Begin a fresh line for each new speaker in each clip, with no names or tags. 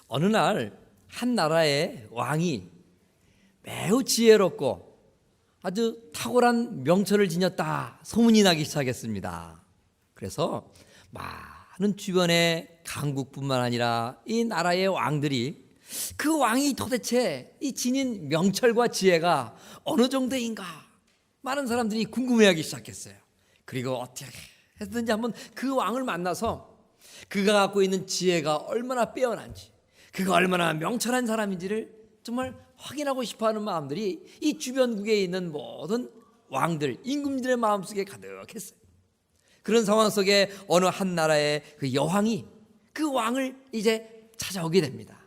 어느 날 한 나라의 왕이 매우 지혜롭고 아주 탁월한 명철을 지녔다 소문이 나기 시작했습니다. 그래서 많은 주변의 강국뿐만 아니라 이 나라의 왕들이 그 왕이 도대체 이 지닌 명철과 지혜가 어느 정도인가 많은 사람들이 궁금해하기 시작했어요. 그리고 어떻게 해서든지 한번 그 왕을 만나서 그가 갖고 있는 지혜가 얼마나 빼어난지, 그가 얼마나 명철한 사람인지를 정말 확인하고 싶어하는 마음들이 이 주변국에 있는 모든 왕들, 임금들의 마음속에 가득했어요. 그런 상황 속에 어느 한 나라의 그 여왕이 그 왕을 이제 찾아오게 됩니다.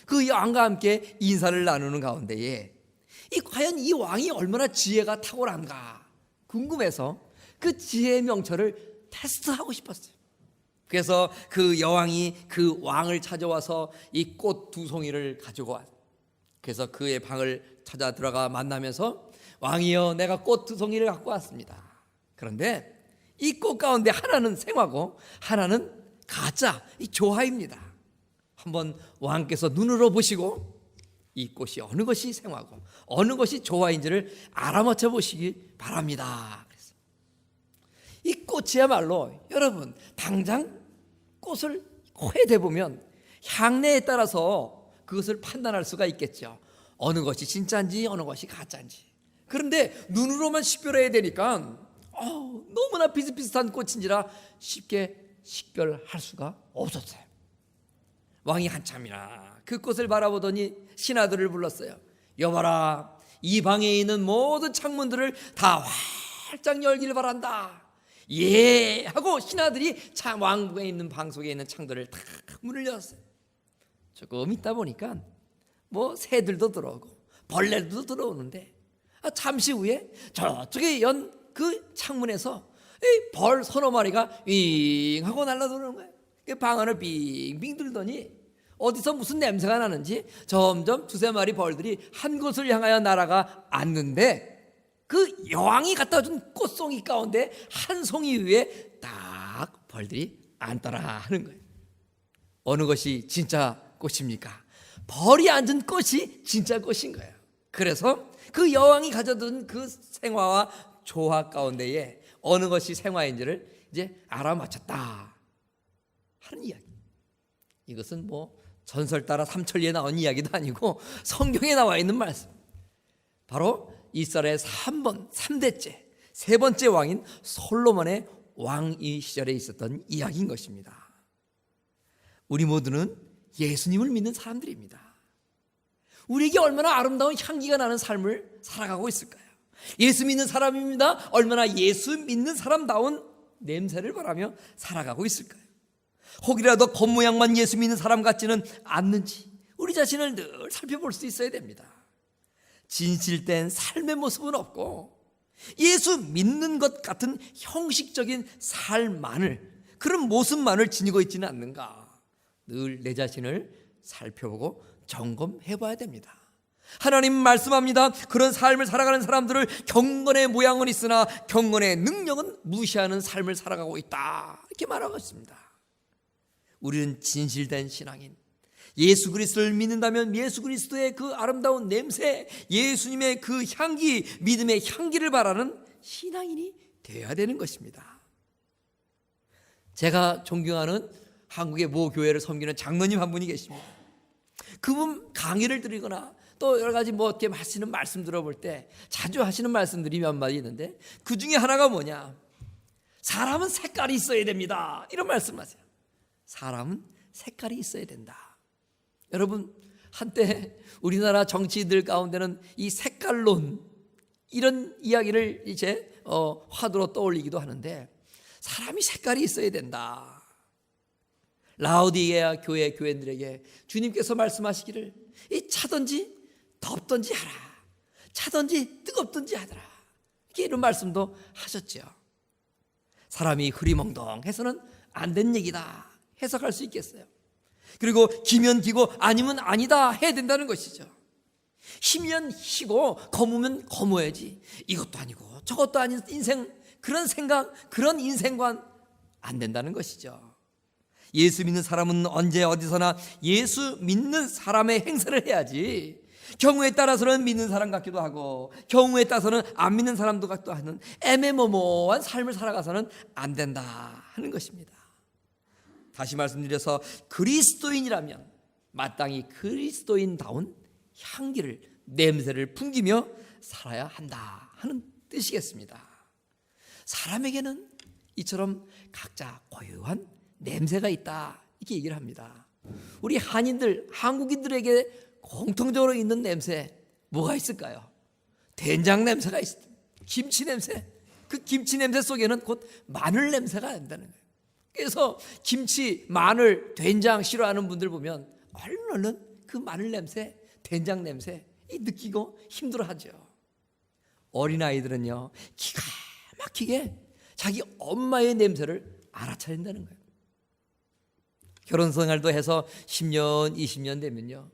그 왕과 함께 인사를 나누는 가운데에 과연 이 왕이 얼마나 지혜가 탁월한가 궁금해서 그 지혜의 명철을 테스트하고 싶었어요. 그래서 그 여왕이 그 왕을 찾아와서 이 꽃 두 송이를 가지고 왔어요. 그래서 그의 방을 찾아 들어가 만나면서 왕이여, 내가 꽃 두 송이를 갖고 왔습니다. 그런데 이 꽃 가운데 하나는 생화고 하나는 가짜, 이 조화입니다. 한번 왕께서 눈으로 보시고 이 꽃이 어느 것이 생화고 어느 것이 조화인지를 알아맞혀 보시기 바랍니다. 그래서 이 꽃이야말로 여러분 당장 꽃을 코에 대보면 향내에 따라서 그것을 판단할 수가 있겠죠. 어느 것이 진짜인지 어느 것이 가짜인지. 그런데 눈으로만 식별해야 되니까 너무나 비슷비슷한 꽃인지라 쉽게 식별할 수가 없었어요. 왕이 한참이나 그 꽃을 바라보더니 신하들을 불렀어요. 여봐라, 이 방에 있는 모든 창문들을 다 활짝 열기를 바란다. 예 하고 신하들이 왕궁에 있는 방 속에 있는 창들을 다 문을 열었어요. 조금 있다 보니까 새들도 들어오고 벌레들도 들어오는데 잠시 후에 저쪽에 연 그 창문에서 벌 서너 마리가 윙 하고 날아들어오는 거예요. 방 안을 빙빙 돌더니 어디서 무슨 냄새가 나는지 점점 두세 마리 벌들이 한 곳을 향하여 날아가 앉는데 그 여왕이 갖다 준 꽃송이 가운데 한 송이 위에 딱 벌들이 앉더라 하는 거예요. 어느 것이 진짜 꽃입니까? 벌이 앉은 꽃이 진짜 꽃인 거예요. 그래서 그 여왕이 가져둔 그 생화와 조화 가운데에 어느 것이 생화인지를 이제 알아맞혔다 하는 이야기. 이것은 전설 따라 삼천리에 나온 이야기도 아니고 성경에 나와 있는 말씀. 바로 이스라엘 3대째, 세 번째 왕인 솔로몬의 왕위 시절에 있었던 이야기인 것입니다. 우리 모두는 예수님을 믿는 사람들입니다. 우리에게 얼마나 아름다운 향기가 나는 삶을 살아가고 있을까요? 예수 믿는 사람입니다. 얼마나 예수 믿는 사람다운 냄새를 바라며 살아가고 있을까요? 혹이라도 겉모양만 예수 믿는 사람 같지는 않는지 우리 자신을 늘 살펴볼 수 있어야 됩니다. 진실된 삶의 모습은 없고 예수 믿는 것 같은 형식적인 삶만을, 그런 모습만을 지니고 있지는 않는가, 늘 내 자신을 살펴보고 점검해 봐야 됩니다. 하나님 말씀합니다. 그런 삶을 살아가는 사람들을 경건의 모양은 있으나 경건의 능력은 무시하는 삶을 살아가고 있다, 이렇게 말하고 있습니다. 우리는 진실된 신앙인, 예수 그리스도를 믿는다면 예수 그리스도의 그 아름다운 냄새, 예수님의 그 향기, 믿음의 향기를 바라는 신앙인이 되어야 되는 것입니다. 제가 존경하는 한국의 모 교회를 섬기는 장로님 한 분이 계십니다. 그분 강의를 드리거나 또 여러 가지 이렇게 하시는 말씀 들어볼 때 자주 하시는 말씀들이 몇 마디 있는데 그 중에 하나가 뭐냐, 사람은 색깔이 있어야 됩니다, 이런 말씀하세요. 사람은 색깔이 있어야 된다. 여러분, 한때 우리나라 정치인들 가운데는 이 색깔론, 이런 이야기를 이제 화두로 떠올리기도 하는데 사람이 색깔이 있어야 된다. 라오디게아 교회 교인들에게 주님께서 말씀하시기를 이 차든지 덥든지 하라, 차든지 뜨겁든지 하더라, 이렇게 이런 말씀도 하셨죠. 사람이 흐리멍덩해서는 안 된 얘기다 해석할 수 있겠어요. 그리고 기면 기고 아니면 아니다 해야 된다는 것이죠. 희면 희고 거무면 거무해야지, 이것도 아니고 저것도 아닌 인생, 그런 생각, 그런 인생관 안 된다는 것이죠. 예수 믿는 사람은 언제 어디서나 예수 믿는 사람의 행세를 해야지, 경우에 따라서는 믿는 사람 같기도 하고 경우에 따라서는 안 믿는 사람도 같기도 하는 애매모호한 삶을 살아가서는 안 된다 하는 것입니다. 다시 말씀드려서 그리스도인이라면 마땅히 그리스도인다운 향기를, 냄새를 풍기며 살아야 한다 하는 뜻이겠습니다. 사람에게는 이처럼 각자 고유한 냄새가 있다, 이렇게 얘기를 합니다. 우리 한인들, 한국인들에게 공통적으로 있는 냄새 뭐가 있을까요? 된장 냄새가 있습니다. 김치 냄새. 그 김치 냄새 속에는 곧 마늘 냄새가 난다는 거예요. 그래서 김치, 마늘, 된장 싫어하는 분들 보면 얼른 그 마늘 냄새, 된장 냄새 느끼고 힘들어하죠. 어린아이들은요, 기가 막히게 자기 엄마의 냄새를 알아차린다는 거예요. 결혼 생활도 해서 10년, 20년 되면요,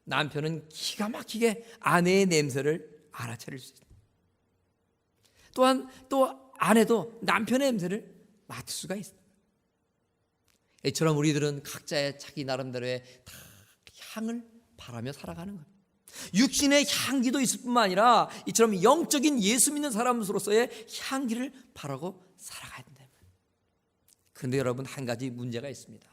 남편은 기가 막히게 아내의 냄새를 알아차릴 수 있어요. 또한 또 아내도 남편의 냄새를 맡을 수가 있어요. 이처럼 우리들은 각자의 자기 나름대로의 다 향을 바라며 살아가는 거예요. 육신의 향기도 있을 뿐만 아니라 이처럼 영적인 예수 믿는 사람으로서의 향기를 바라고 살아가야 된다. 그런데 여러분, 한 가지 문제가 있습니다.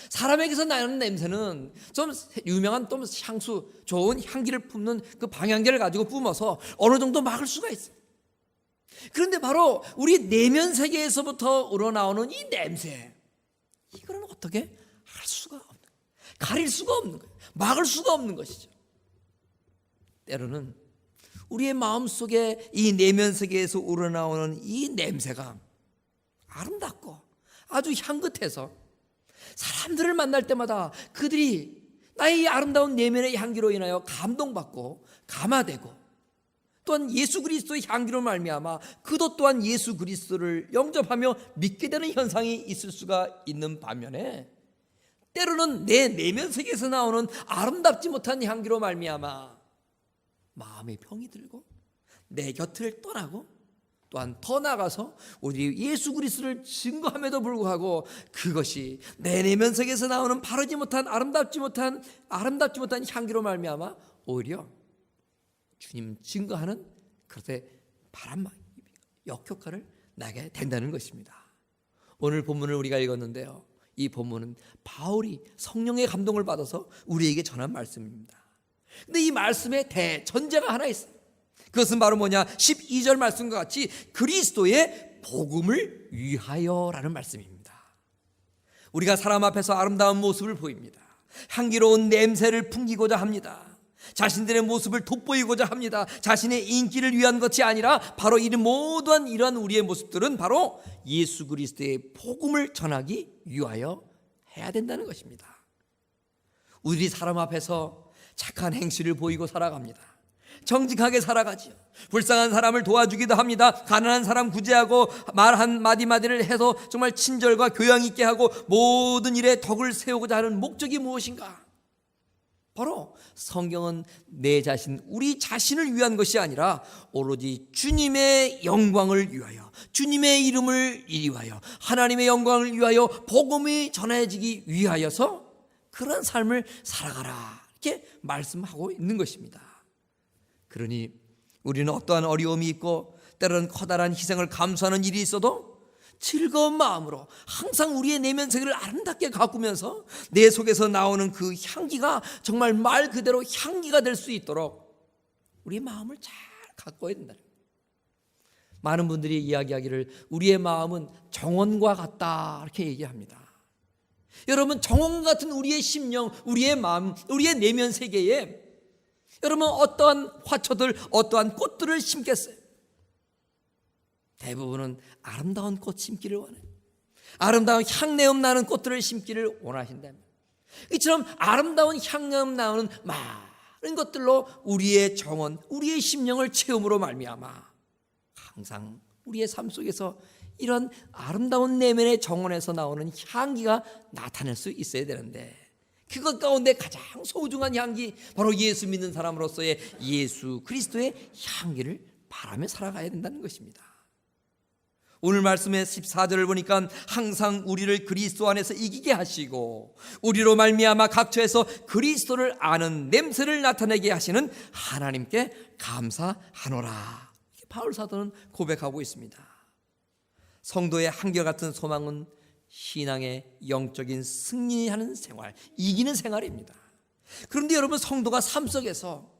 사람에게서 나는 냄새는 좀 유명한 또 향수, 좋은 향기를 뿜는 그 방향제를 가지고 뿜어서 어느 정도 막을 수가 있어요. 그런데 바로 우리 내면 세계에서부터 우러나오는 이 냄새, 이거는 어떻게 할 수가 없는 거예요. 가릴 수가 없는 거예요. 막을 수가 없는 것이죠. 때로는 우리의 마음속에 이 내면 세계에서 우러나오는 이 냄새가 아름답고 아주 향긋해서 사람들을 만날 때마다 그들이 나의 이 아름다운 내면의 향기로 인하여 감동받고 감화되고, 또한 예수 그리스도의 향기로 말미암아 그도 또한 예수 그리스도를 영접하며 믿게 되는 현상이 있을 수가 있는 반면에, 때로는 내 내면 세계에서 나오는 아름답지 못한 향기로 말미암아 마음에 병이 들고 내 곁을 떠나고, 또한 더 나아가서 우리 예수 그리스도를 증거함에도 불구하고 그것이 내 내면 세계에서 나오는 바르지 못한 아름답지 못한 향기로 말미암아 오히려 주님 증거하는 그릇의 바람막, 역효과를 나게 된다는 것입니다. 오늘 본문을 우리가 읽었는데요, 이 본문은 바울이 성령의 감동을 받아서 우리에게 전한 말씀입니다. 근데 이 말씀에 대전제가 하나 있어요. 그것은 바로 뭐냐? 12절 말씀과 같이 그리스도의 복음을 위하여라는 말씀입니다. 우리가 사람 앞에서 아름다운 모습을 보입니다. 향기로운 냄새를 풍기고자 합니다. 자신들의 모습을 돋보이고자 합니다. 자신의 인기를 위한 것이 아니라 바로 이 모든 이러한 우리의 모습들은 바로 예수 그리스도의 복음을 전하기 위하여 해야 된다는 것입니다. 우리 사람 앞에서 착한 행실을 보이고 살아갑니다. 정직하게 살아가지요. 불쌍한 사람을 도와주기도 합니다. 가난한 사람 구제하고 말 한마디마디를 해서 정말 친절과 교양 있게 하고 모든 일에 덕을 세우고자 하는 목적이 무엇인가? 바로 성경은 내 자신, 우리 자신을 위한 것이 아니라 오로지 주님의 영광을 위하여, 주님의 이름을 위하여, 하나님의 영광을 위하여 복음이 전해지기 위하여서 그런 삶을 살아가라, 이렇게 말씀하고 있는 것입니다. 그러니 우리는 어떠한 어려움이 있고 때로는 커다란 희생을 감수하는 일이 있어도 즐거운 마음으로 항상 우리의 내면 세계를 아름답게 가꾸면서 내 속에서 나오는 그 향기가 정말 말 그대로 향기가 될 수 있도록 우리의 마음을 잘 가꿔야 된다. 많은 분들이 이야기하기를 우리의 마음은 정원과 같다, 이렇게 얘기합니다. 여러분, 정원 같은 우리의 심령, 우리의 마음, 우리의 내면 세계에 여러분 어떠한 화초들, 어떠한 꽃들을 심겠어요? 대부분은 아름다운 꽃 심기를 원해요. 아름다운 향내음 나는 꽃들을 심기를 원하신다면, 이처럼 아름다운 향내음 나오는 많은 것들로 우리의 정원, 우리의 심령을 채움으로 말미암아 항상 우리의 삶 속에서 이런 아름다운 내면의 정원에서 나오는 향기가 나타날 수 있어야 되는데, 그것 가운데 가장 소중한 향기, 바로 예수 믿는 사람으로서의 예수 그리스도의 향기를 바라며 살아가야 된다는 것입니다. 오늘 말씀의 14절을 보니까 항상 우리를 그리스도 안에서 이기게 하시고 우리로 말미암아 각처에서 그리스도를 아는 냄새를 나타내게 하시는 하나님께 감사하노라. 바울 사도는 고백하고 있습니다. 성도의 한결같은 소망은 신앙의 영적인 승리하는 생활, 이기는 생활입니다. 그런데 여러분, 성도가 삶 속에서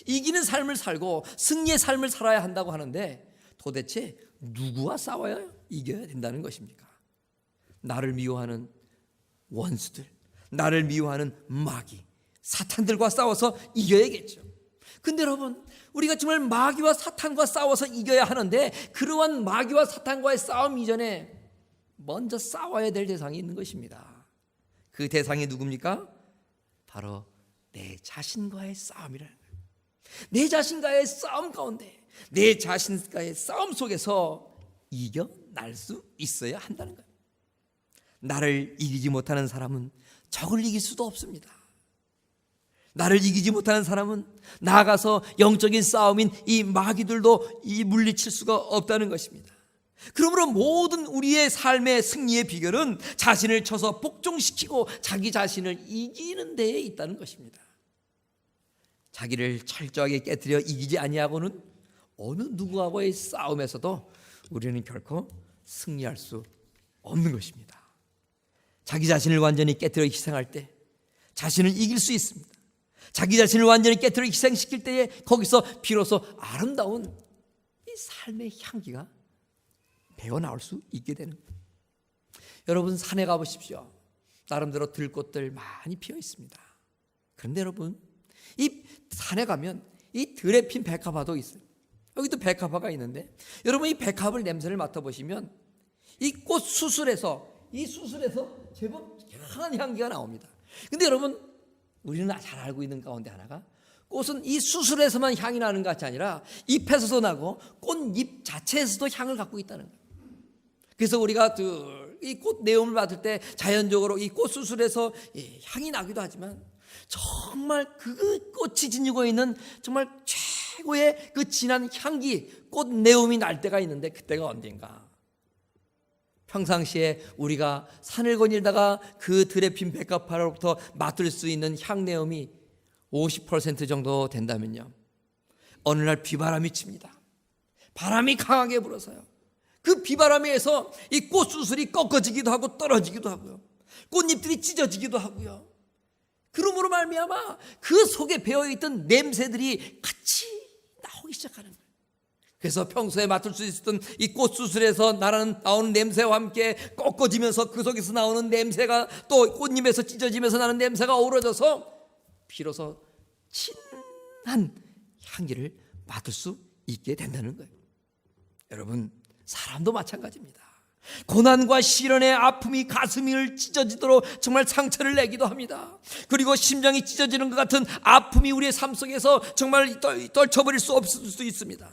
이기는 삶을 살고 승리의 삶을 살아야 한다고 하는데 도대체 누구와 싸워야 이겨야 된다는 것입니까? 나를 미워하는 원수들, 나를 미워하는 마귀, 사탄들과 싸워서 이겨야겠죠. 근데 여러분, 우리가 정말 마귀와 사탄과 싸워서 이겨야 하는데 그러한 마귀와 사탄과의 싸움 이전에 먼저 싸워야 될 대상이 있는 것입니다. 그 대상이 누굽니까? 바로 내 자신과의 싸움이라는 거예요. 내 자신과의 싸움 가운데, 내 자신과의 싸움 속에서 이겨날 수 있어야 한다는 거예요. 나를 이기지 못하는 사람은 적을 이길 수도 없습니다. 나를 이기지 못하는 사람은 나아가서 영적인 싸움인 이 마귀들도 물리칠 수가 없다는 것입니다. 그러므로 모든 우리의 삶의 승리의 비결은 자신을 쳐서 복종시키고 자기 자신을 이기는 데에 있다는 것입니다. 자기를 철저하게 깨뜨려 이기지 아니하고는 어느 누구와의 싸움에서도 우리는 결코 승리할 수 없는 것입니다. 자기 자신을 완전히 깨뜨려 희생할 때 자신을 이길 수 있습니다. 자기 자신을 완전히 깨뜨려 희생시킬 때에 거기서 비로소 아름다운 이 삶의 향기가 배어나올 수 있게 되는 거예요. 여러분, 산에 가보십시오. 나름대로 들꽃들 많이 피어 있습니다. 그런데 여러분, 이 산에 가면 이 들에 핀 백합화도 있어요. 여기도 백합화가 있는데 여러분, 이 백합을 냄새를 맡아보시면 이 꽃 수술에서 제법 향한 향기가 나옵니다. 근데 여러분, 우리는 잘 알고 있는 가운데 하나가 꽃은 이 수술에서만 향이 나는 것 같이 아니라 잎에서도 나고 꽃잎 자체에서도 향을 갖고 있다는 거예요. 그래서 우리가 이 꽃 내음을 맡을 때 자연적으로 이 꽃 수술에서 향이 나기도 하지만 정말 그 꽃이 지니고 있는 정말 최고의 그 진한 향기, 꽃 내음이 날 때가 있는데 그때가 언젠가? 평상시에 우리가 산을 거닐다가 그 들에 핀 백합화로부터 맡을 수 있는 향내음이 50% 정도 된다면요, 어느 날 비바람이 칩니다. 바람이 강하게 불어서요, 그 비바람에서 이 꽃수술이 꺾어지기도 하고 떨어지기도 하고요, 꽃잎들이 찢어지기도 하고요. 그러므로 말미암아 그 속에 배어있던 냄새들이 같이 나오기 시작하는 거예요. 그래서 평소에 맡을 수 있었던 이 꽃수술에서 나오는 냄새와 함께 꺾어지면서 그 속에서 나오는 냄새가 또 꽃잎에서 찢어지면서 나는 냄새가 어우러져서 비로소 진한 향기를 맡을 수 있게 된다는 거예요. 여러분, 사람도 마찬가지입니다. 고난과 시련의 아픔이 가슴을 찢어지도록 정말 상처를 내기도 합니다. 그리고 심장이 찢어지는 것 같은 아픔이 우리의 삶 속에서 정말 떨쳐버릴 수 없을 수도 있습니다.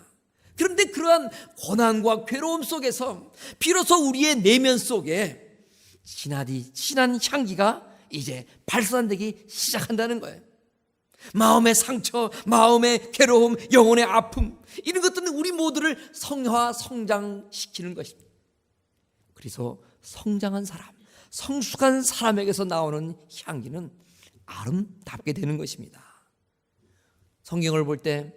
그런데 그러한 고난과 괴로움 속에서 비로소 우리의 내면 속에 진한 향기가 이제 발산되기 시작한다는 거예요. 마음의 상처, 마음의 괴로움, 영혼의 아픔, 이런 것들은 우리 모두를 성장시키는 것입니다. 그래서 성장한 사람, 성숙한 사람에게서 나오는 향기는 아름답게 되는 것입니다. 성경을 볼 때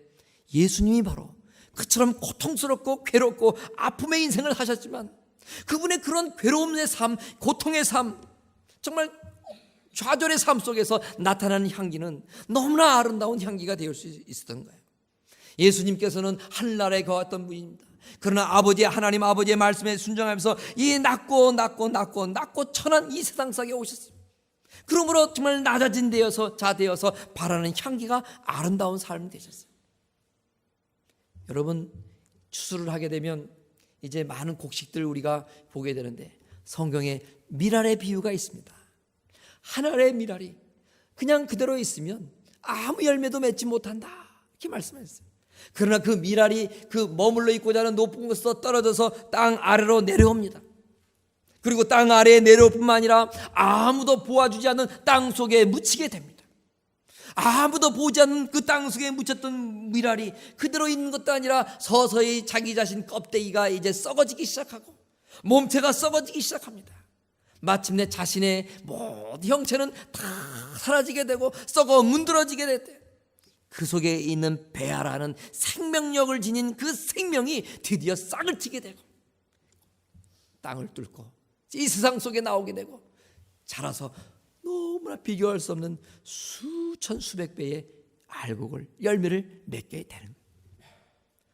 예수님이 바로 그처럼 고통스럽고 괴롭고 아픔의 인생을 하셨지만 그분의 그런 괴로움의 삶, 고통의 삶, 정말 좌절의 삶 속에서 나타나는 향기는 너무나 아름다운 향기가 되어 수 있었던 거예요. 예수님께서는 하늘나라에 거했던 분입니다. 그러나 하나님 아버지의 말씀에 순종하면서 이 낮고 천한 이 세상 속에 오셨어요. 그러므로 정말 낮아진 데여서 자되어서 바라는 향기가 아름다운 삶이 되셨어요. 여러분, 추수를 하게 되면 이제 많은 곡식들 우리가 보게 되는데 성경에 밀알의 비유가 있습니다. 한 알의 밀알이 그냥 그대로 있으면 아무 열매도 맺지 못한다, 이렇게 말씀하셨어요. 그러나 그 밀알이 그 머물러 있고자 하는 높은 곳에서 떨어져서 땅 아래로 내려옵니다. 그리고 땅 아래에 내려올 뿐만 아니라 아무도 보아주지 않는 땅 속에 묻히게 됩니다. 아무도 보지 않는 그 땅 속에 묻혔던 밀알이 그대로 있는 것도 아니라 서서히 자기 자신 껍데기가 이제 썩어지기 시작하고 몸체가 썩어지기 시작합니다. 마침내 자신의 모든 형체는 다 사라지게 되고 썩어 문드러지게 됐대요. 그 속에 있는 베아라는 생명력을 지닌 그 생명이 드디어 싹을 틔게 되고 땅을 뚫고 이 세상 속에 나오게 되고 자라서 너무나 비교할 수 없는 수천 수백 배의 알곡을 열매를 맺게 되는 거예요.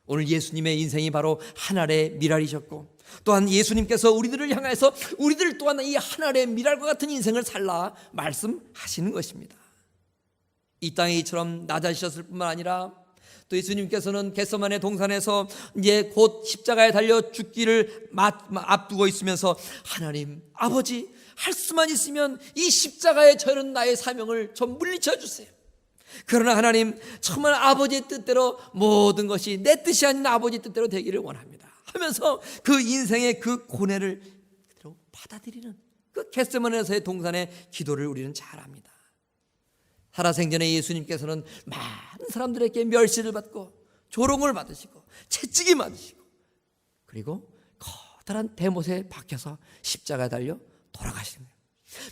오늘 예수님의 인생이 바로 한 알의 밀알이셨고 또한 예수님께서 우리들을 향해서 우리들 또한 이 한 알의 밀알과 같은 인생을 살라 말씀하시는 것입니다. 이 땅에 이처럼 낮아지셨을 뿐만 아니라 또 예수님께서는 겟세마네 동산에서 이제 곧 십자가에 달려 죽기를 앞두고 있으면서 하나님 아버지 할 수만 있으면 이 십자가에 저는 나의 사명을 좀 물리쳐 주세요. 그러나 하나님 정말 아버지의 뜻대로 모든 것이 내 뜻이 아닌 아버지의 뜻대로 되기를 원합니다 하면서 그 인생의 그 고뇌를 그대로 받아들이는 그 겟세마네에서의 동산의 기도를 우리는 잘 압니다. 살아생전에 예수님께서는 많은 사람들에게 멸시를 받고 조롱을 받으시고 채찍이 맞으시고 그리고 커다란 대못에 박혀서 십자가에 달려 돌아가시는 거예요.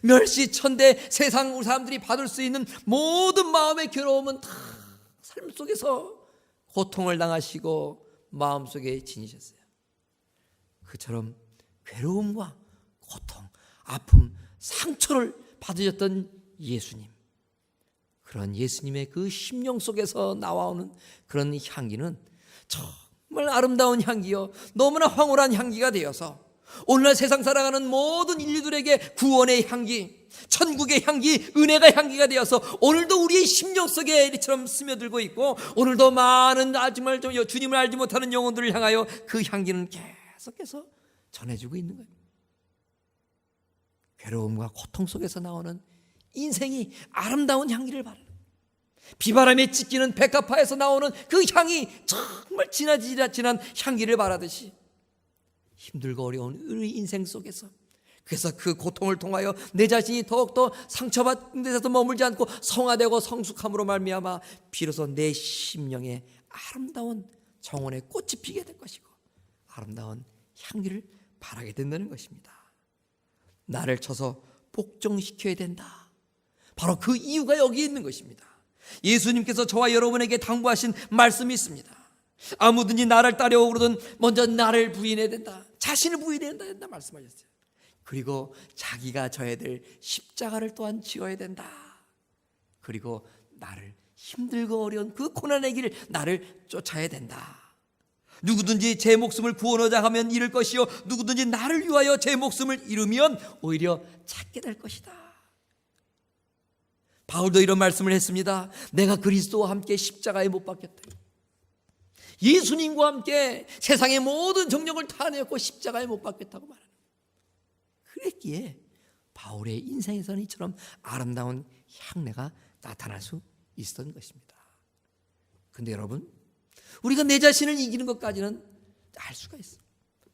멸시천대 세상 우리 사람들이 받을 수 있는 모든 마음의 괴로움은 다 삶 속에서 고통을 당하시고 마음속에 지니셨어요. 그처럼 괴로움과 고통, 아픔, 상처를 받으셨던 예수님, 그런 예수님의 그 심령 속에서 나와오는 그런 향기는 정말 아름다운 향기요 너무나 황홀한 향기가 되어서 오늘날 세상 살아가는 모든 인류들에게 구원의 향기, 천국의 향기, 은혜가 향기가 되어서 오늘도 우리의 심령 속에 이처럼 스며들고 있고 오늘도 많은 정말 주님을 알지 못하는 영혼들을 향하여 그 향기는 계속해서 전해주고 있는 거예요. 괴로움과 고통 속에서 나오는 인생이 아름다운 향기를 바라는, 비바람에 찢기는 백합화에서 나오는 그 향이 정말 진한 향기를 바라듯이 힘들고 어려운 우리 인생 속에서, 그래서 그 고통을 통하여 내 자신이 더욱더 상처받은 데서 머물지 않고 성화되고 성숙함으로 말미암아 비로소 내 심령에 아름다운 정원의 꽃이 피게 될 것이고 아름다운 향기를 바라게 된다는 것입니다. 나를 쳐서 복종시켜야 된다. 바로 그 이유가 여기 있는 것입니다. 예수님께서 저와 여러분에게 당부하신 말씀이 있습니다. 아무든지 나를 따려오거든 먼저 나를 부인해야 된다. 자신을 부인해야 된다 말씀하셨어요. 그리고 자기가 져야 될 십자가를 또한 지어야 된다. 그리고 나를 힘들고 어려운 그 고난의 길을 나를 쫓아야 된다. 누구든지 제 목숨을 구원하자 하면 잃을 것이요 누구든지 나를 위하여 제 목숨을 잃으면 오히려 찾게 될 것이다. 바울도 이런 말씀을 했습니다. 내가 그리스도와 함께 십자가에 못 박혔다. 예수님과 함께 세상의 모든 정력을 다 내었고 십자가에 못 박혔다고 말하는, 그랬기에 바울의 인생에서는 이처럼 아름다운 향내가 나타날 수 있었던 것입니다. 그런데 여러분, 우리가 내 자신을 이기는 것까지는 알 수가 있어요.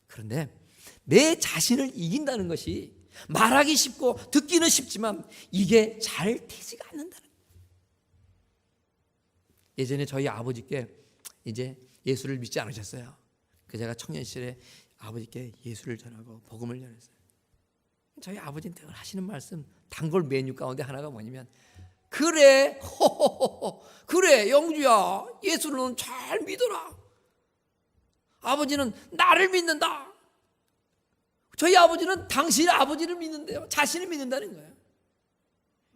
그런데 내 자신을 이긴다는 것이 말하기 쉽고 듣기는 쉽지만 이게 잘 되지가 않는다는 거예요. 예전에 저희 아버지께 이제 예수를 믿지 않으셨어요. 그 제가 청년 시절에 아버지께 예수를 전하고 복음을 전했어요. 저희 아버지는 늘 하시는 말씀, 단골 메뉴 가운데 하나가 뭐냐면, 그래, 그래, 영주야, 예수는 잘 믿어라. 아버지는 나를 믿는다. 저희 아버지는 당신의 아버지를 믿는데요, 자신을 믿는다는 거예요.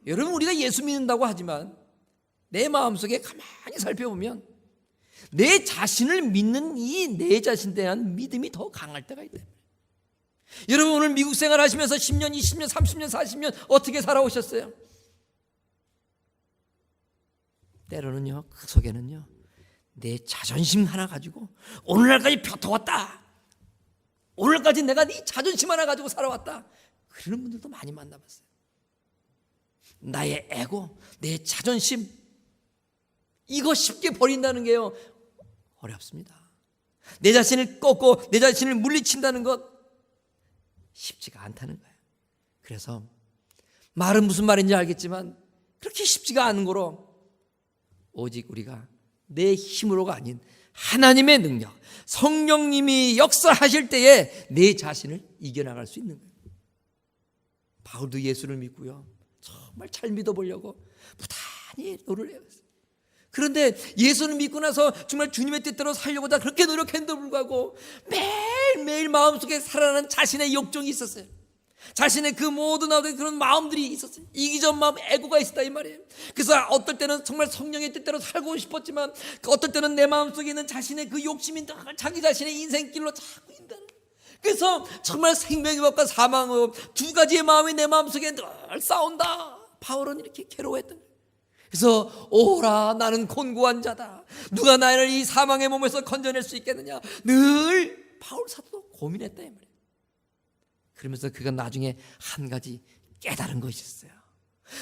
여러분, 우리가 예수 믿는다고 하지만 내 마음속에 가만히 살펴보면 내 자신을 믿는 이 내 자신에 대한 믿음이 더 강할 때가 있다. 여러분, 오늘 미국 생활 하시면서 10년, 20년, 30년, 40년 어떻게 살아오셨어요? 때로는요, 그 속에는요, 내 자존심 하나 가지고 오늘날까지 펴터왔다. 오늘까지 내가 네 자존심 하나 가지고 살아왔다. 그런 분들도 많이 만나봤어요. 나의 에고, 내 자존심, 이거 쉽게 버린다는 게요, 어렵습니다. 내 자신을 꺾고 내 자신을 물리친다는 것 쉽지가 않다는 거예요. 그래서 말은 무슨 말인지 알겠지만 그렇게 쉽지가 않은 거로 오직 우리가 내 힘으로가 아닌 하나님의 능력, 성령님이 역사하실 때에 내 자신을 이겨나갈 수 있는 거예요. 바울도 예수를 믿고요, 정말 잘 믿어보려고 부단히 노력을 해왔어요. 그런데 예수를 믿고 나서 정말 주님의 뜻대로 살려고 다 그렇게 노력했는데도 불구하고 매일매일 마음속에 살아나는 자신의 욕정이 있었어요. 자신의 그 모든 그런 마음들이 있었어요. 이기적 마음, 애고가 있었다 이 말이에요. 그래서 어떨 때는 정말 성령의 뜻대로 살고 싶었지만, 어떨 때는 내 마음속에 있는 자신의 그 욕심이 자기 자신의 인생길로 자꾸 인다는. 그래서 정말 생명의 법과 사망의 법, 두 가지의 마음이 내 마음속에 늘 싸운다. 바울은 이렇게 괴로워했던 거예요. 그래서 오라, 나는 곤고한 자다. 누가 나를 이 사망의 몸에서 건져낼 수 있겠느냐. 늘 바울 사도도 고민했다 이 말이에요. 그러면서 그가 나중에 한 가지 깨달은 것이 있어요.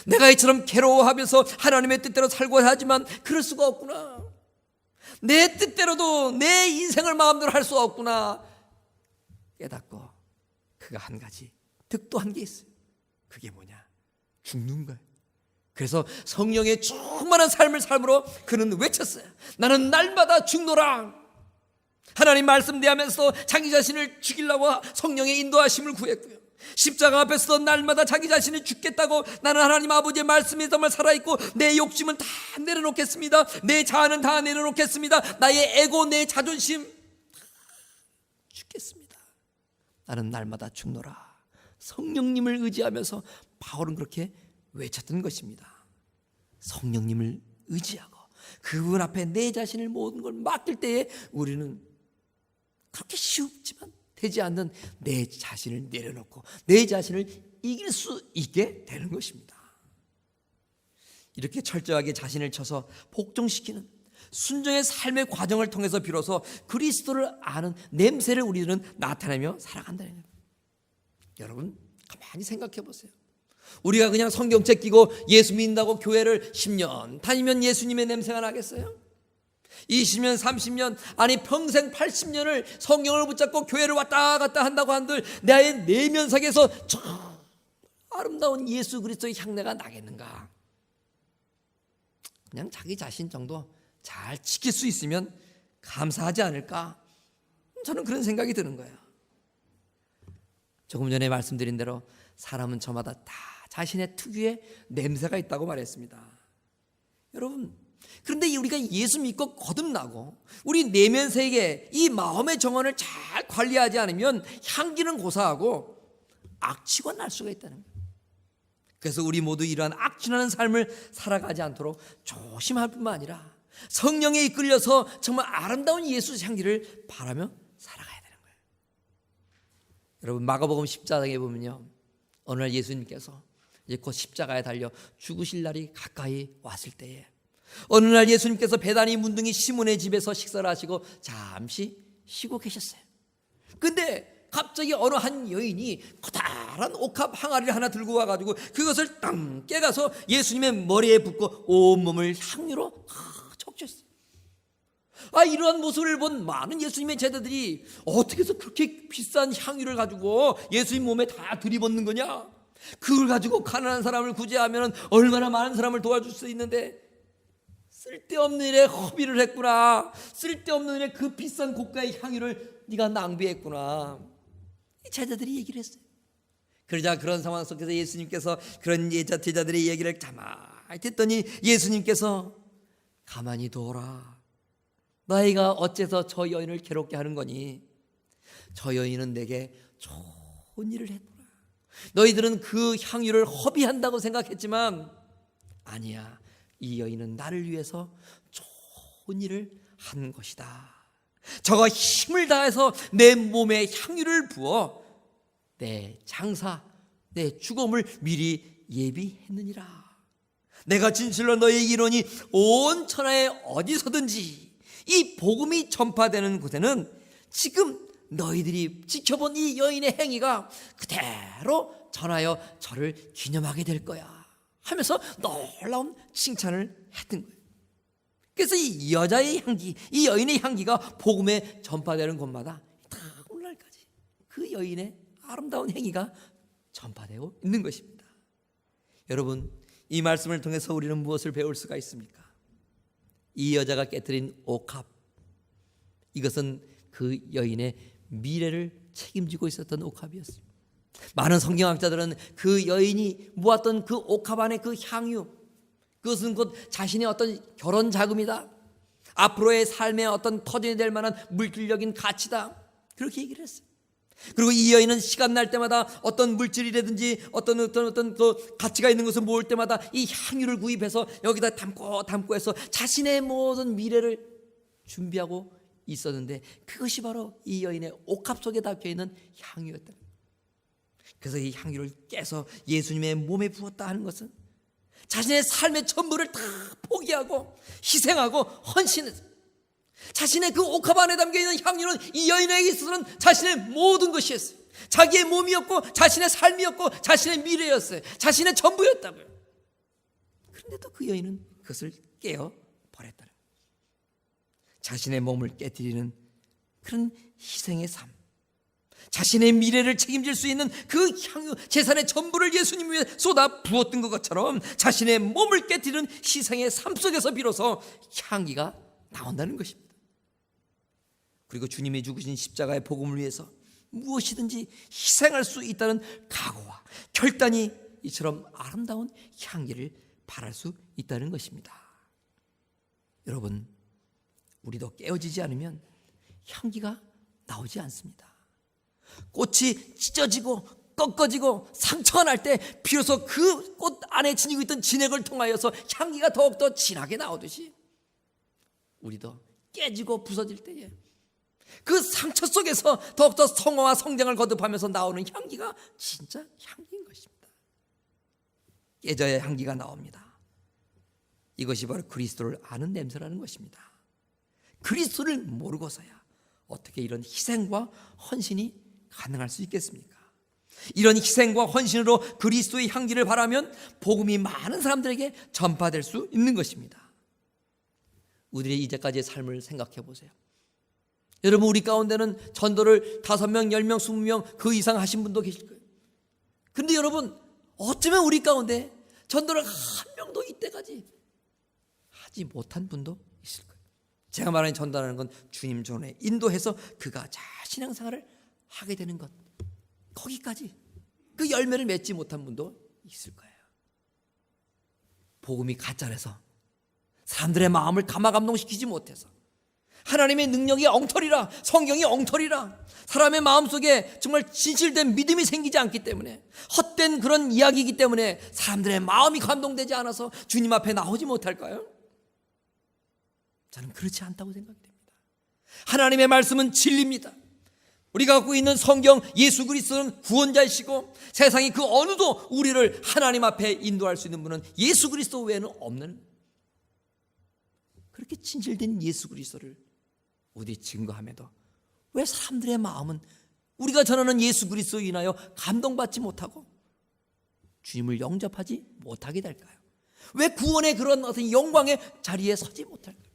내가 이처럼 괴로워하면서 하나님의 뜻대로 살고 하지만 그럴 수가 없구나. 내 뜻대로도 내 인생을 마음대로 할 수 없구나 깨닫고, 그가 한 가지 득도 한 게 있어요. 그게 뭐냐? 죽는 거예요. 그래서 성령의 충만한 삶을 삶으로 그는 외쳤어요. 나는 날마다 죽노라. 하나님 말씀 대하면서 자기 자신을 죽이려고 성령의 인도하심을 구했고요, 십자가 앞에서도 날마다 자기 자신을 죽겠다고, 나는 하나님 아버지의 말씀에 정말 살아있고 내 욕심은 다 내려놓겠습니다. 내 자아는 다 내려놓겠습니다. 나의 에고, 내 자존심 죽겠습니다. 나는 날마다 죽노라. 성령님을 의지하면서 바울은 그렇게 외쳤던 것입니다. 성령님을 의지하고 그분 앞에 내 자신을 모든 걸 맡길 때에 우리는 그렇게 쉽지만 되지 않는 내 자신을 내려놓고 내 자신을 이길 수 있게 되는 것입니다. 이렇게 철저하게 자신을 쳐서 복종시키는 순종의 삶의 과정을 통해서 비로소 그리스도를 아는 냄새를 우리들은 나타내며 살아간다는 거예요. 여러분 가만히 생각해 보세요. 우리가 그냥 성경책 끼고 예수 믿는다고 교회를 10년 다니면 예수님의 냄새가 나겠어요? 20년, 30년, 아니 평생 80년을 성경을 붙잡고 교회를 왔다 갔다 한다고 한들 나의 내면상에서 저 아름다운 예수 그리스도의 향내가 나겠는가? 그냥 자기 자신 정도 잘 지킬 수 있으면 감사하지 않을까? 저는 그런 생각이 드는 거예요. 조금 전에 말씀드린 대로 사람은 저마다 다 자신의 특유의 냄새가 있다고 말했습니다. 여러분, 그런데 우리가 예수 믿고 거듭나고 우리 내면 세계, 이 마음의 정원을 잘 관리하지 않으면 향기는 고사하고 악취가 날 수가 있다는 거예요. 그래서 우리 모두 이러한 악취나는 삶을 살아가지 않도록 조심할 뿐만 아니라 성령에 이끌려서 정말 아름다운 예수 향기를 바라며 살아가야 되는 거예요. 여러분 마가복음 10장에 보면요, 어느 날 예수님께서 이제 곧 십자가에 달려 죽으실 날이 가까이 왔을 때에 어느 날 예수님께서 베다니 문둥이 시몬의 집에서 식사를 하시고 잠시 쉬고 계셨어요. 근데 갑자기 어느 한 여인이 커다란 옥합 항아리를 하나 들고 와가지고 그것을 땅 깨가서 예수님의 머리에 붓고 온몸을 향유로 적셨어요. 이러한 모습을 본 많은 예수님의 제자들이 어떻게 해서 그렇게 비싼 향유를 가지고 예수님 몸에 다 들이붓는 거냐? 그걸 가지고 가난한 사람을 구제하면 얼마나 많은 사람을 도와줄 수 있는데 쓸데없는 일에 허비를 했구나. 쓸데없는 일에 그 비싼 고가의 향유를 네가 낭비했구나. 제자들이 얘기를 했어요. 그러자 그런 상황 속에서 예수님께서 그런 제자들의 얘기를 가만히 듣더니 예수님께서 가만히 둬라. 너희가 어째서 저 여인을 괴롭게 하는 거니? 저 여인은 내게 좋은 일을 했구나. 너희들은 그 향유를 허비한다고 생각했지만 아니야. 이 여인은 나를 위해서 좋은 일을 한 것이다. 저가 힘을 다해서 내 몸에 향유를 부어 내 장사, 내 죽음을 미리 예비했느니라. 내가 진실로 너희에게 이르노니 온 천하에 어디서든지 이 복음이 전파되는 곳에는 지금 너희들이 지켜본 이 여인의 행위가 그대로 전하여 저를 기념하게 될 거야 하면서 놀라운 칭찬을 했던 거예요. 그래서 이 여자의 향기, 이 여인의 향기가 복음에 전파되는 곳마다 다 오늘날까지 그 여인의 아름다운 행위가 전파되고 있는 것입니다. 여러분, 이 말씀을 통해서 우리는 무엇을 배울 수가 있습니까? 이 여자가 깨뜨린 옥합, 이것은 그 여인의 미래를 책임지고 있었던 옥합이었습니다. 많은 성경학자들은 그 여인이 모았던 그 옥합 안에 그 향유, 그것은 곧 자신의 어떤 결혼 자금이다, 앞으로의 삶의 어떤 터전이 될 만한 물질적인 가치다, 그렇게 얘기를 했어요. 그리고 이 여인은 시간 날 때마다 어떤 물질이라든지 어떤 그 가치가 있는 것을 모을 때마다 이 향유를 구입해서 여기다 담고 해서 자신의 모든 미래를 준비하고 있었는데, 그것이 바로 이 여인의 옥합 속에 담겨 있는 향유였다. 그래서 이 향유를 깨서 예수님의 몸에 부었다 하는 것은 자신의 삶의 전부를 다 포기하고 희생하고 헌신해서, 자신의 그 옥합 안에 담겨있는 향유는 이 여인에게 있어서는 자신의 모든 것이었어요. 자기의 몸이었고 자신의 삶이었고 자신의 미래였어요. 자신의 전부였다고요. 그런데도 그 여인은 그것을 깨어 버렸다는 거예요. 자신의 몸을 깨뜨리는 그런 희생의 삶, 자신의 미래를 책임질 수 있는 그 향유, 재산의 전부를 예수님 위해 쏟아 부었던 것처럼 자신의 몸을 깨뜨리는 희생의 삶 속에서 비로소 향기가 나온다는 것입니다. 그리고 주님이 죽으신 십자가의 복음을 위해서 무엇이든지 희생할 수 있다는 각오와 결단이 이처럼 아름다운 향기를 발할 수 있다는 것입니다. 여러분, 우리도 깨어지지 않으면 향기가 나오지 않습니다. 꽃이 찢어지고 꺾어지고 상처가 날 때 비로소 그 꽃 안에 지니고 있던 진액을 통하여서 향기가 더욱더 진하게 나오듯이, 우리도 깨지고 부서질 때에 그 상처 속에서 더욱더 성화와 성장을 거듭하면서 나오는 향기가 진짜 향기인 것입니다. 깨져야 향기가 나옵니다. 이것이 바로 그리스도를 아는 냄새라는 것입니다. 그리스도를 모르고서야 어떻게 이런 희생과 헌신이 가능할 수 있겠습니까? 이런 희생과 헌신으로 그리스도의 향기를 바라면 복음이 많은 사람들에게 전파될 수 있는 것입니다. 우리의 이제까지의 삶을 생각해 보세요. 여러분, 우리 가운데는 전도를 5명, 10명, 20명 그 이상 하신 분도 계실 거예요. 그런데 여러분, 어쩌면 우리 가운데 전도를 한 명도 이때까지 하지 못한 분도 있을 거예요. 제가 말하는 전도라는 건 주님 전에 인도해서 그가 잘 신앙생활을 하게 되는 것, 거기까지 그 열매를 맺지 못한 분도 있을 거예요. 복음이 가짜라서 사람들의 마음을 감화감동시키지 못해서, 하나님의 능력이 엉터리라, 성경이 엉터리라, 사람의 마음속에 정말 진실된 믿음이 생기지 않기 때문에, 헛된 그런 이야기이기 때문에 사람들의 마음이 감동되지 않아서 주님 앞에 나오지 못할까요? 저는 그렇지 않다고 생각됩니다. 하나님의 말씀은 진리입니다. 우리가 갖고 있는 성경, 예수 그리스도는 구원자이시고 세상이 그 어느도 우리를 하나님 앞에 인도할 수 있는 분은 예수 그리스도 외에는 없는, 그렇게 진실된 예수 그리스도를 우리 증거함에도 왜 사람들의 마음은 우리가 전하는 예수 그리스도로 인하여 감동받지 못하고 주님을 영접하지 못하게 될까요? 왜 구원의 그런 어떤 영광의 자리에 서지 못할까요?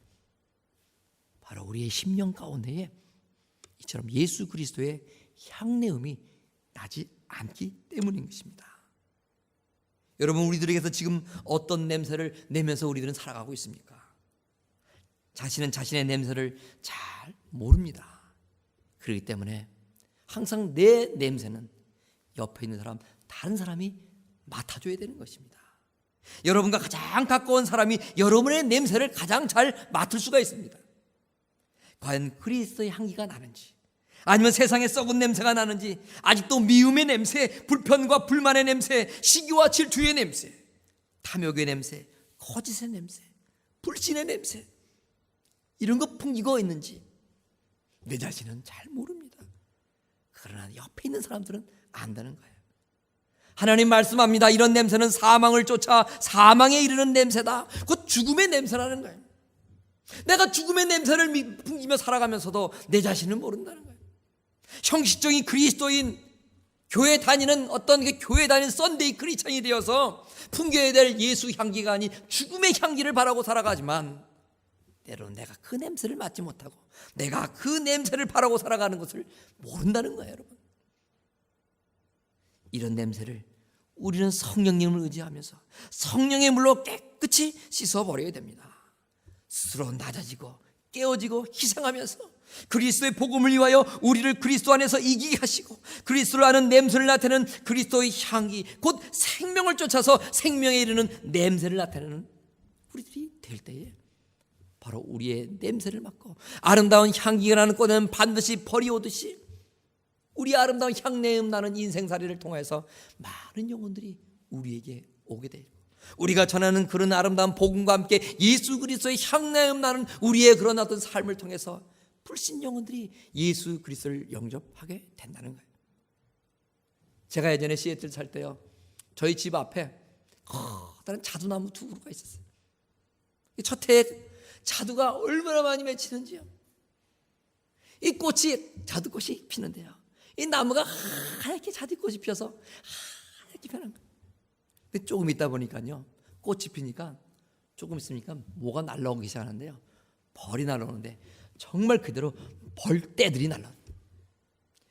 바로 우리의 심령 가운데에 이처럼 예수 그리스도의 향내음이 나지 않기 때문인 것입니다. 여러분, 우리들에게서 지금 어떤 냄새를 내면서 우리들은 살아가고 있습니까? 자신은 자신의 냄새를 잘 모릅니다. 그렇기 때문에 항상 내 냄새는 옆에 있는 사람, 다른 사람이 맡아줘야 되는 것입니다. 여러분과 가장 가까운 사람이 여러분의 냄새를 가장 잘 맡을 수가 있습니다. 과연 그리스도의 향기가 나는지, 아니면 세상의 썩은 냄새가 나는지, 아직도 미움의 냄새, 불편과 불만의 냄새, 시기와 질투의 냄새, 탐욕의 냄새, 거짓의 냄새, 불신의 냄새, 이런 거 풍기고 있는지 내 자신은 잘 모릅니다. 그러나 옆에 있는 사람들은 안다는 거예요. 하나님 말씀합니다. 이런 냄새는 사망을 쫓아 사망에 이르는 냄새다. 곧 죽음의 냄새라는 거예요. 내가 죽음의 냄새를 풍기며 살아가면서도 내 자신은 모른다는 거예요. 형식적인 그리스도인, 교회 다니는 어떤 교회 다니는 썬데이 크리스천이 되어서 풍겨야 될 예수 향기가 아닌 죽음의 향기를 바라고 살아가지만, 때로는 내가 그 냄새를 맡지 못하고 내가 그 냄새를 바라고 살아가는 것을 모른다는 거예요. 여러분, 이런 냄새를 우리는 성령님을 의지하면서 성령의 물로 깨끗이 씻어버려야 됩니다. 스스로 낮아지고 깨어지고 희생하면서 그리스도의 복음을 위하여 우리를 그리스도 안에서 이기게 하시고 그리스도를 아는 냄새를 나타내는 그리스도의 향기, 곧 생명을 쫓아서 생명에 이르는 냄새를 나타내는 우리들이 될 때에 바로 우리의 냄새를 맡고 아름다운 향기가 나는 꽃은 반드시 버리오듯이 우리 아름다운 향내음 나는 인생살이를 통해서 많은 영혼들이 우리에게 오게 되고 우리가 전하는 그런 아름다운 복음과 함께 예수 그리스도의 향내음 나는 우리의 그런 어떤 삶을 통해서 불신 영혼들이 예수 그리스도를 영접하게 된다는 거예요. 제가 예전에 시애틀 살 때요, 저희 집 앞에 커다란 자두나무 두 그루가 있었어요. 첫 해에 자두가 얼마나 많이 맺히는지요. 이 꽃이 자두꽃이 피는데요, 이 나무가 하얗게 자두꽃이 피어서 하얗게 피는 거예요. 근데 조금 있다 보니까요, 꽃이 피니까 조금 있으니까 뭐가 날라오기 시작하는데요, 벌이 날라오는데 정말 그대로 벌떼들이 날라와요.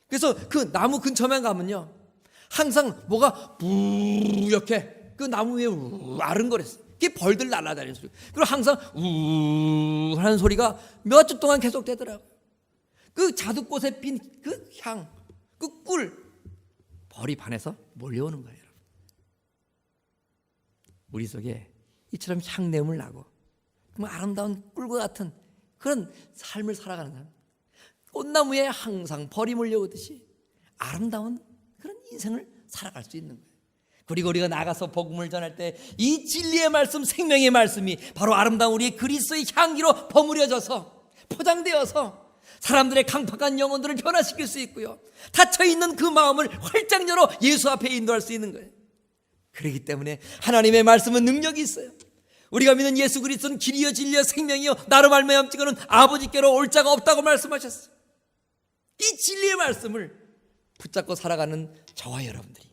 그래서 그 나무 근처만 가면요, 항상 뭐가 이렇게 그 나무 위에 아른거렸어요. 그게 벌들 날아다니는 소리. 그리고 항상 우 하는 소리가 몇 주 동안 계속되더라고요. 그 자두꽃에 핀 그 향, 그 꿀, 벌이 반해서 몰려오는 거예요. 여러분, 우리 속에 이처럼 향내음을 나고 정말 아름다운 꿀과 같은 그런 삶을 살아가는 사람, 꽃나무에 항상 벌이 몰려오듯이 아름다운 그런 인생을 살아갈 수 있는 거예요. 그리고 우리가 나가서 복음을 전할 때 이 진리의 말씀, 생명의 말씀이 바로 아름다운 우리의 그리스도의 향기로 버무려져서 포장되어서 사람들의 강팍한 영혼들을 변화시킬 수 있고요, 닫혀있는 그 마음을 활짝 열어 예수 앞에 인도할 수 있는 거예요. 그렇기 때문에 하나님의 말씀은 능력이 있어요. 우리가 믿는 예수 그리스도는 길이요 진리요 생명이요 나로 말미암아 찍어는 아버지께로 올 자가 없다고 말씀하셨어요. 이 진리의 말씀을 붙잡고 살아가는 저와 여러분들이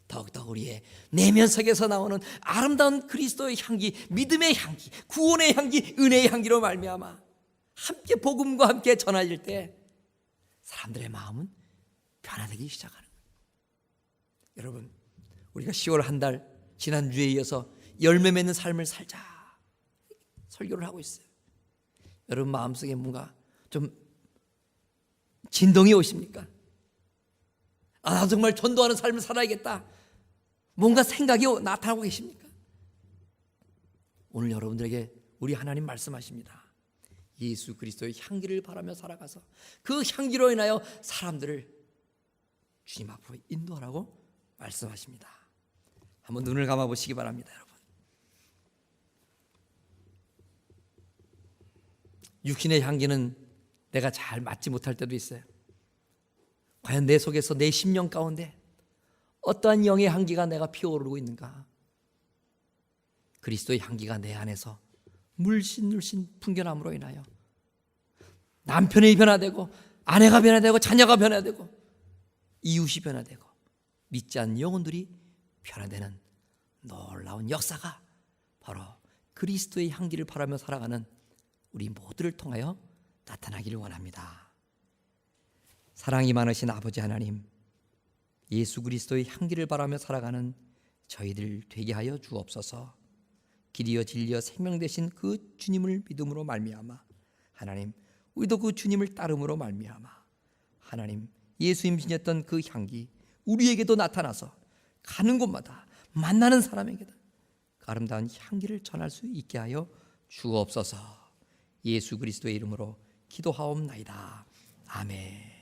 더욱더 우리의 내면 속에서 나오는 아름다운 그리스도의 향기, 믿음의 향기, 구원의 향기, 은혜의 향기로 말미암아 함께 복음과 함께 전해질 때 사람들의 마음은 변화되기 시작하는 거예요. 여러분, 우리가 10월 한 달 지난주에 이어서 열매 맺는 삶을 살자 설교를 하고 있어요. 여러분 마음속에 뭔가 좀 진동이 오십니까? 나 정말 전도하는 삶을 살아야겠다, 뭔가 생각이 나타나고 계십니까? 오늘 여러분들에게 우리 하나님 말씀하십니다. 예수 그리스도의 향기를 바라며 살아가서 그 향기로 인하여 사람들을 주님 앞으로 인도하라고 말씀하십니다. 한번 눈을 감아보시기 바랍니다. 여러분, 육신의 향기는 내가 잘 맡지 못할 때도 있어요. 과연 내 속에서 내 심령 가운데 어떠한 영의 향기가 내가 피어오르고 있는가? 그리스도의 향기가 내 안에서 물씬 풍겨남으로 인하여 남편이 변화되고 아내가 변화되고 자녀가 변화되고 이웃이 변화되고 믿지 않는 영혼들이 변화되는 놀라운 역사가 바로 그리스도의 향기를 바라며 살아가는 우리 모두를 통하여 나타나기를 원합니다. 사랑이 많으신 아버지 하나님, 예수 그리스도의 향기를 바라며 살아가는 저희들 되게 하여 주옵소서. 길이여 진리여 생명 되신 그 주님을 믿음으로 말미암아 하나님, 우리도 그 주님을 따름으로 말미암아 하나님, 예수님 지녔던 그 향기 우리에게도 나타나서 가는 곳마다 만나는 사람에게도 아름다운 향기를 전할 수 있게 하여 주옵소서. 예수 그리스도의 이름으로 기도하옵나이다. 아멘.